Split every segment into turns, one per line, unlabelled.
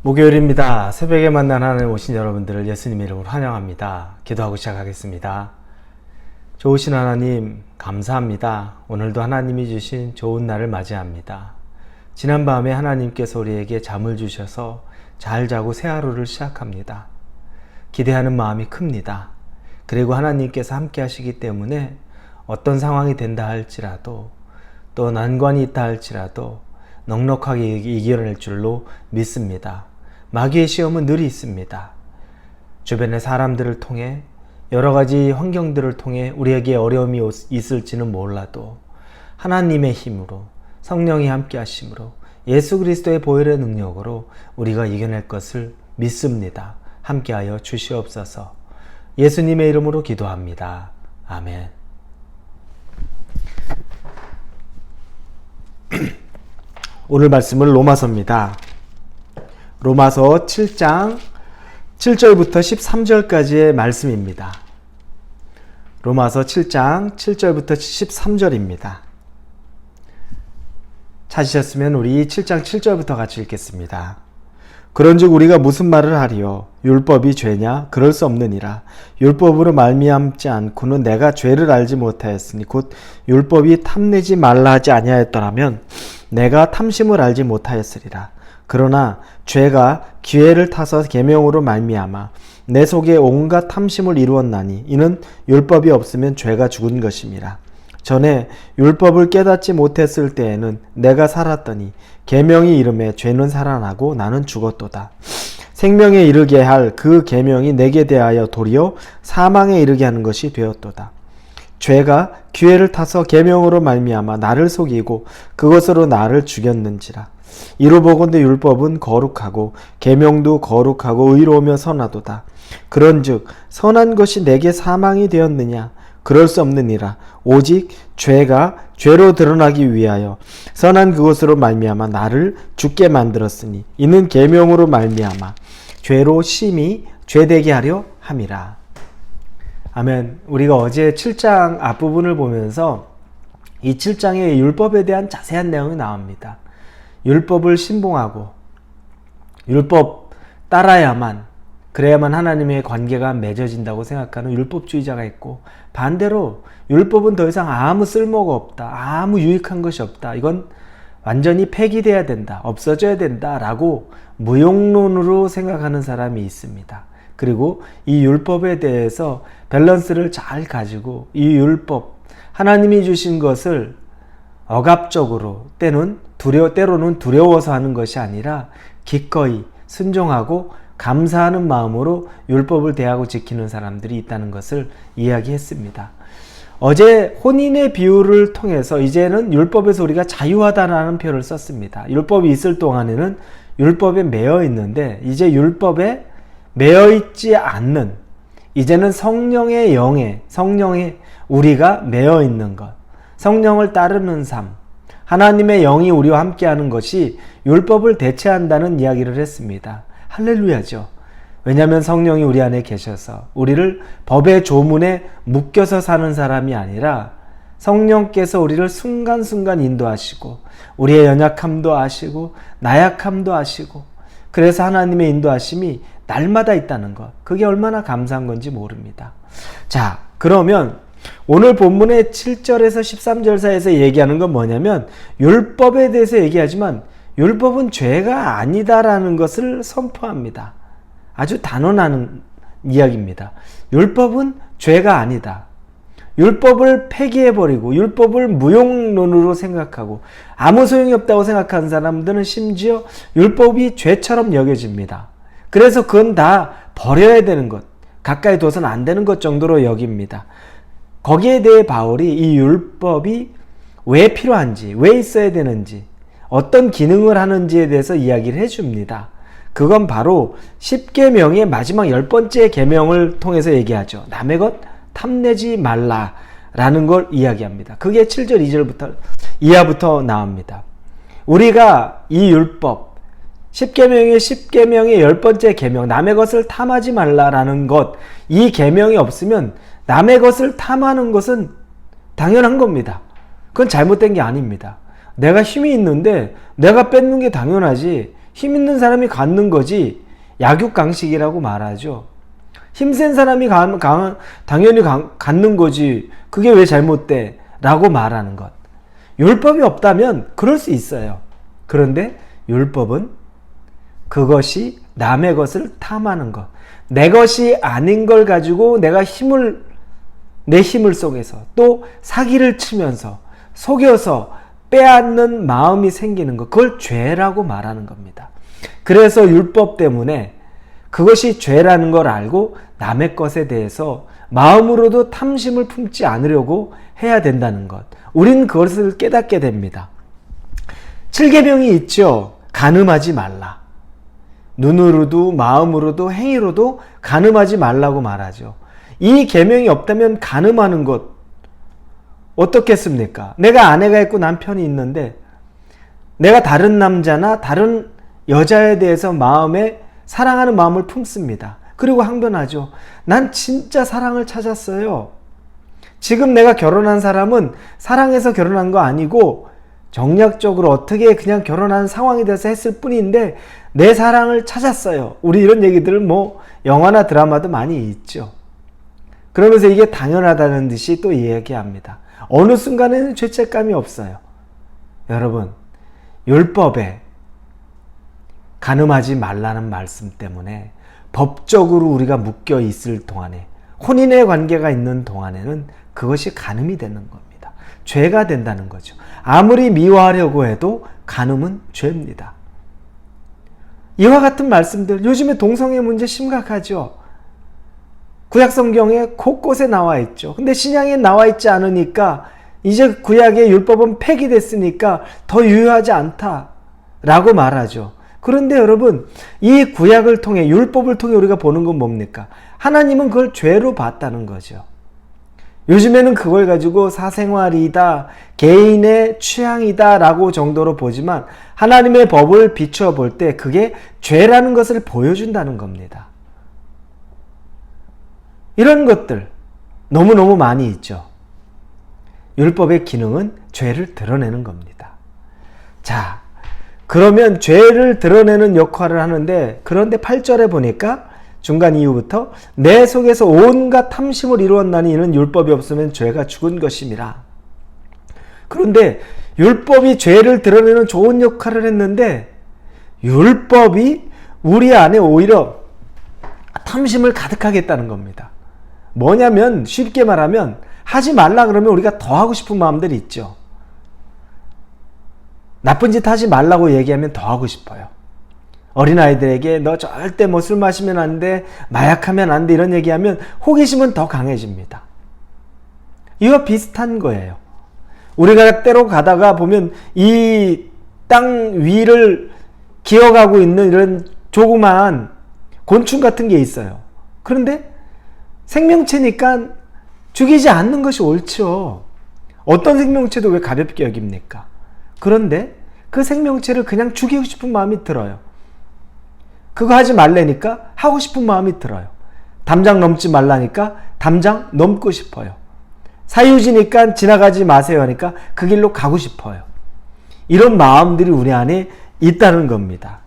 목요일입니다. 새벽에 만난 하나님 오신 여러분들을 예수님의 이름으로 환영합니다. 기도하고 시작하겠습니다. 좋으신 하나님 감사합니다. 오늘도 하나님이 주신 좋은 날을 맞이합니다. 지난 밤에 하나님께서 우리에게 잠을 주셔서 잘 자고 새 하루를 시작합니다. 기대하는 마음이 큽니다. 그리고 하나님께서 함께 하시기 때문에 어떤 상황이 된다 할지라도 또 난관이 있다 할지라도 넉넉하게 이겨낼 줄로 믿습니다. 마귀의 시험은 늘 있습니다. 주변의 사람들을 통해 여러 가지 환경들을 통해 우리에게 어려움이 있을지는 몰라도 하나님의 힘으로 성령이 함께 하심으로 예수 그리스도의 보혈의 능력으로 우리가 이겨낼 것을 믿습니다. 함께하여 주시옵소서. 예수님의 이름으로 기도합니다. 아멘. 오늘 말씀은 로마서입니다. 로마서 7장 7절부터 13절까지의 말씀입니다. 로마서 7장 7절부터 13절입니다. 찾으셨으면 우리 7장 7절부터 같이 읽겠습니다. 그런즉 우리가 무슨 말을 하리요? 율법이 죄냐? 그럴 수 없느니라. 율법으로 말미암지 않고는 내가 죄를 알지 못하였으니 곧 율법이 탐내지 말라 하지 아니하였더라면 내가 탐심을 알지 못하였으리라. 그러나 죄가 기회를 타서 계명으로 말미암아 내 속에 온갖 탐심을 이루었나니 이는 율법이 없으면 죄가 죽은 것임이라. 전에 율법을 깨닫지 못했을 때에는 내가 살았더니 계명이 이름에 죄는 살아나고 나는 죽었도다. 생명에 이르게 할 그 계명이 내게 대하여 도리어 사망에 이르게 하는 것이 되었도다. 죄가 기회를 타서 계명으로 말미암아 나를 속이고 그것으로 나를 죽였는지라. 이로 보건대 율법은 거룩하고 계명도 거룩하고 의로우며 선하도다. 그런즉 선한 것이 내게 사망이 되었느냐? 그럴 수 없느니라. 오직 죄가 죄로 드러나기 위하여 선한 그것으로 말미암아 나를 죽게 만들었으니 이는 계명으로 말미암아 죄로 심히 죄되게 하려 함이라. 아멘. 우리가 어제 7장 앞부분을 보면서 이 7장의 율법에 대한 자세한 내용이 나옵니다. 율법을 신봉하고 율법 따라야만 그래야만 하나님의 관계가 맺어진다고 생각하는 율법주의자가 있고, 반대로 율법은 더 이상 아무 쓸모가 없다, 아무 유익한 것이 없다, 이건 완전히 폐기돼야 된다, 없어져야 된다 라고 무용론으로 생각하는 사람이 있습니다. 그리고 이 율법에 대해서 밸런스를 잘 가지고 이 율법, 하나님이 주신 것을 억압적으로 때로는 두려워서 하는 것이 아니라 기꺼이 순종하고 감사하는 마음으로 율법을 대하고 지키는 사람들이 있다는 것을 이야기했습니다. 어제 혼인의 비유를 통해서 이제는 율법에서 우리가 자유하다라는 표현을 썼습니다. 율법이 있을 동안에는 율법에 매여 있는데 이제 율법에 매여 있지 않는, 이제는 성령의 영에, 성령에 우리가 매여 있는 것, 성령을 따르는 삶, 하나님의 영이 우리와 함께하는 것이 율법을 대체한다는 이야기를 했습니다. 할렐루야죠. 왜냐하면 성령이 우리 안에 계셔서 우리를 법의 조문에 묶여서 사는 사람이 아니라 성령께서 우리를 순간순간 인도하시고 우리의 연약함도 아시고 나약함도 아시고, 그래서 하나님의 인도하심이 날마다 있다는 것, 그게 얼마나 감사한 건지 모릅니다. 자, 그러면 오늘 본문의 7절에서 13절 사이에서 얘기하는 건 뭐냐면 율법에 대해서 얘기하지만 율법은 죄가 아니다라는 것을 선포합니다. 아주 단언하는 이야기입니다. 율법은 죄가 아니다. 율법을 폐기해버리고 율법을 무용론으로 생각하고 아무 소용이 없다고 생각하는 사람들은 심지어 율법이 죄처럼 여겨집니다. 그래서 그건 다 버려야 되는 것, 가까이 둬서는 안 되는 것 정도로 여깁니다. 거기에 대해 바울이 이 율법이 왜 필요한지, 왜 있어야 되는지, 어떤 기능을 하는지에 대해서 이야기를 해줍니다. 그건 바로 10계명의 마지막 10번째 계명을 통해서 얘기하죠. 남의 것 탐내지 말라라는 걸 이야기합니다. 그게 7절 2절부터 이하부터 나옵니다. 우리가 이 율법 10계명의 10번째 계명, 남의 것을 탐하지 말라라는 것, 이 계명이 없으면 남의 것을 탐하는 것은 당연한 겁니다. 그건 잘못된 게 아닙니다. 내가 힘이 있는데 내가 뺏는 게 당연하지, 힘 있는 사람이 갖는 거지 약육강식이라고 말하죠. 힘센 사람이 당연히 갖는 거지 그게 왜 잘못돼? 라고 말하는 것. 율법이 없다면 그럴 수 있어요. 그런데 율법은 그것이 남의 것을 탐하는 것, 내 것이 아닌 걸 가지고 내가 내 힘을 속여서 또 사기를 치면서 속여서 빼앗는 마음이 생기는 것, 그걸 죄라고 말하는 겁니다. 그래서 율법 때문에 그것이 죄라는 걸 알고 남의 것에 대해서 마음으로도 탐심을 품지 않으려고 해야 된다는 것. 우린 그것을 깨닫게 됩니다. 7계명이 있죠. 간음하지 말라. 눈으로도 마음으로도 행위로도 간음하지 말라고 말하죠. 이 계명이 없다면 간음하는 것 어떻겠습니까? 내가 아내가 있고 남편이 있는데 내가 다른 남자나 다른 여자에 대해서 마음에 사랑하는 마음을 품습니다. 그리고 항변하죠. 난 진짜 사랑을 찾았어요. 지금 내가 결혼한 사람은 사랑해서 결혼한 거 아니고 정략적으로 어떻게 그냥 결혼한 상황이 돼서 했을 뿐인데 내 사랑을 찾았어요. 우리 이런 얘기들을 영화나 드라마도 많이 있죠. 그러면서 이게 당연하다는 듯이 또 이야기합니다. 어느 순간에는 죄책감이 없어요. 여러분, 율법에 간음하지 말라는 말씀 때문에 법적으로 우리가 묶여 있을 동안에, 혼인의 관계가 있는 동안에는 그것이 간음이 되는 겁니다. 죄가 된다는 거죠. 아무리 미워하려고 해도 간음은 죄입니다. 이와 같은 말씀들, 요즘에 동성애 문제 심각하죠. 구약성경에 곳곳에 나와 있죠. 근데 신약에 나와 있지 않으니까 이제 구약의 율법은 폐기됐으니까 더 유효하지 않다라고 말하죠. 그런데 여러분, 이 구약을 통해, 율법을 통해 우리가 보는 건 뭡니까? 하나님은 그걸 죄로 봤다는 거죠. 요즘에는 그걸 가지고 사생활이다, 개인의 취향이다 라고 정도로 보지만 하나님의 법을 비춰볼 때 그게 죄라는 것을 보여준다는 겁니다. 이런 것들 너무너무 많이 있죠. 율법의 기능은 죄를 드러내는 겁니다. 자, 그러면 죄를 드러내는 역할을 하는데, 그런데 8절에 보니까 중간 이후부터 내 속에서 온갖 탐심을 이루었나니 이는 율법이 없으면 죄가 죽은 것임이라. 그런데 율법이 죄를 드러내는 좋은 역할을 했는데 율법이 우리 안에 오히려 탐심을 가득하게 했다는 겁니다. 뭐냐면 쉽게 말하면 하지 말라 그러면 우리가 더 하고 싶은 마음들이 있죠. 나쁜 짓 하지 말라고 얘기하면 더 하고 싶어요. 어린아이들에게 너 절대 술 마시면 안 돼, 마약하면 안 돼 이런 얘기하면 호기심은 더 강해집니다. 이와 비슷한 거예요. 우리가 때로 가다가 보면 이 땅 위를 기어가고 있는 이런 조그마한 곤충 같은 게 있어요. 그런데 생명체니까 죽이지 않는 것이 옳죠. 어떤 생명체도 왜 가볍게 여깁니까? 그런데 그 생명체를 그냥 죽이고 싶은 마음이 들어요. 그거 하지 말라니까 하고 싶은 마음이 들어요. 담장 넘지 말라니까 담장 넘고 싶어요. 사유지니까 지나가지 마세요 하니까 그 길로 가고 싶어요. 이런 마음들이 우리 안에 있다는 겁니다.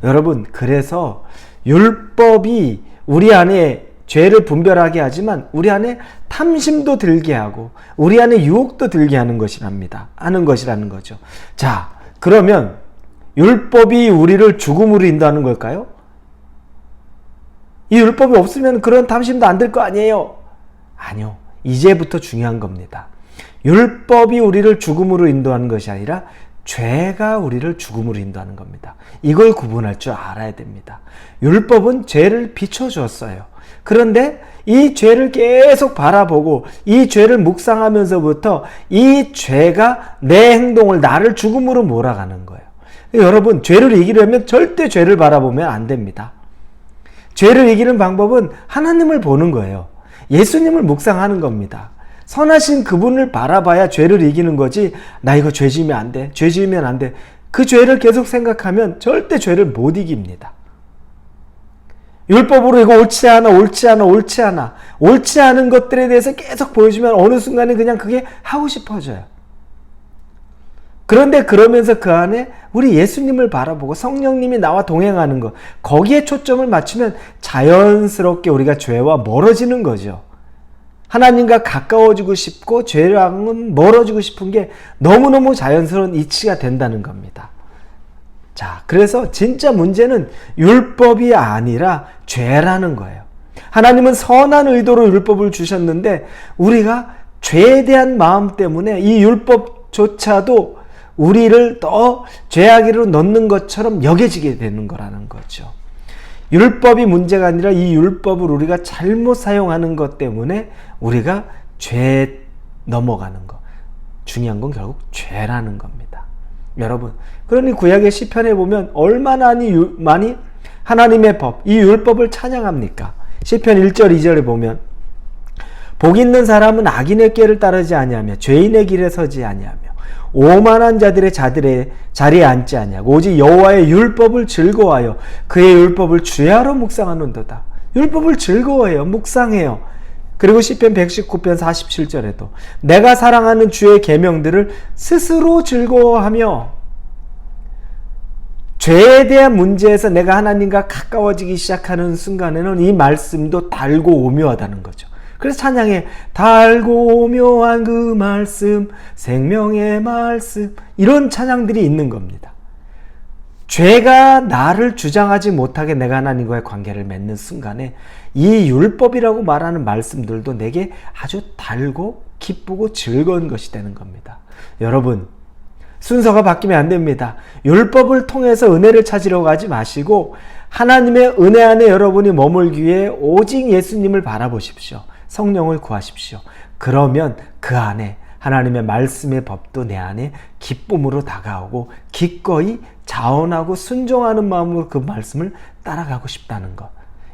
여러분, 그래서 율법이 우리 안에 죄를 분별하게 하지만 우리 안에 탐심도 들게 하고 우리 안에 유혹도 들게 하는 것이라는 거죠. 자, 그러면 율법이 우리를 죽음으로 인도하는 걸까요? 이 율법이 없으면 그런 탐심도 안 들 거 아니에요? 아니요. 이제부터 중요한 겁니다. 율법이 우리를 죽음으로 인도하는 것이 아니라 죄가 우리를 죽음으로 인도하는 겁니다. 이걸 구분할 줄 알아야 됩니다. 율법은 죄를 비춰주었어요. 그런데 이 죄를 계속 바라보고 이 죄를 묵상하면서부터 이 죄가 내 행동을, 나를 죽음으로 몰아가는 거예요. 여러분, 죄를 이기려면 절대 죄를 바라보면 안 됩니다. 죄를 이기는 방법은 하나님을 보는 거예요. 예수님을 묵상하는 겁니다. 선하신 그분을 바라봐야 죄를 이기는 거지, 나 이거 죄 지으면 안 돼, 죄 지으면 안 돼. 그 죄를 계속 생각하면 절대 죄를 못 이깁니다. 율법으로 이거 옳지 않아, 옳지 않아, 옳지 않아. 옳지 않은 것들에 대해서 계속 보여주면 어느 순간에 그냥 그게 하고 싶어져요. 그런데 그러면서 그 안에 우리 예수님을 바라보고 성령님이 나와 동행하는 것, 거기에 초점을 맞추면 자연스럽게 우리가 죄와 멀어지는 거죠. 하나님과 가까워지고 싶고 죄랑은 멀어지고 싶은 게 너무너무 자연스러운 이치가 된다는 겁니다. 자, 그래서 진짜 문제는 율법이 아니라 죄라는 거예요. 하나님은 선한 의도로 율법을 주셨는데 우리가 죄에 대한 마음 때문에 이 율법조차도 우리를 더 죄악으로 넣는 것처럼 여겨지게 되는 거라는 거죠. 율법이 문제가 아니라 이 율법을 우리가 잘못 사용하는 것 때문에 우리가 죄에 넘어가는 것. 중요한 건 결국 죄라는 겁니다. 여러분, 그러니 구약의 시편에 보면 얼마나 많이 하나님의 법, 이 율법을 찬양합니까? 시편 1절 2절에 보면 복 있는 사람은 악인의 꾀를 따르지 아니하며 죄인의 길에 서지 아니하며 오만한 자들의 자리에 앉지 아니하고 오직 여호와의 율법을 즐거워하여 그의 율법을 주야로 묵상하는도다. 율법을 즐거워해요. 묵상해요. 그리고 시편 119편 47절에도 내가 사랑하는 주의 계명들을 스스로 즐거워하며 죄에 대한 문제에서 내가 하나님과 가까워지기 시작하는 순간에는 이 말씀도 달고 오묘하다는 거죠. 그래서 찬양에 달고 오묘한 그 말씀, 생명의 말씀, 이런 찬양들이 있는 겁니다. 죄가 나를 주장하지 못하게 내가 하나님과의 관계를 맺는 순간에 이 율법이라고 말하는 말씀들도 내게 아주 달고 기쁘고 즐거운 것이 되는 겁니다. 여러분, 순서가 바뀌면 안 됩니다. 율법을 통해서 은혜를 찾으려고 하지 마시고 하나님의 은혜 안에 여러분이 머물기 위해 오직 예수님을 바라보십시오. 성령을 구하십시오. 그러면 그 안에 하나님의 말씀의 법도 내 안에 기쁨으로 다가오고 기꺼이 자원하고 순종하는 마음으로 그 말씀을 따라가고 싶다는 것.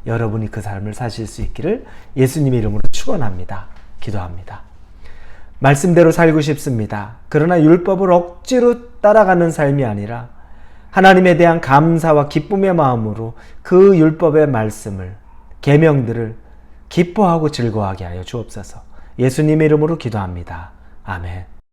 여러분이 그 삶을 사실 수 있기를 예수님의 이름으로 축원합니다. 기도합니다. 말씀대로 살고 싶습니다. 그러나 율법을 억지로 따라가는 삶이 아니라 하나님에 대한 감사와 기쁨의 마음으로 그 율법의 말씀을, 계명들을 기뻐하고 즐거워하게 하여 주옵소서. 예수님의 이름으로 기도합니다. 아멘.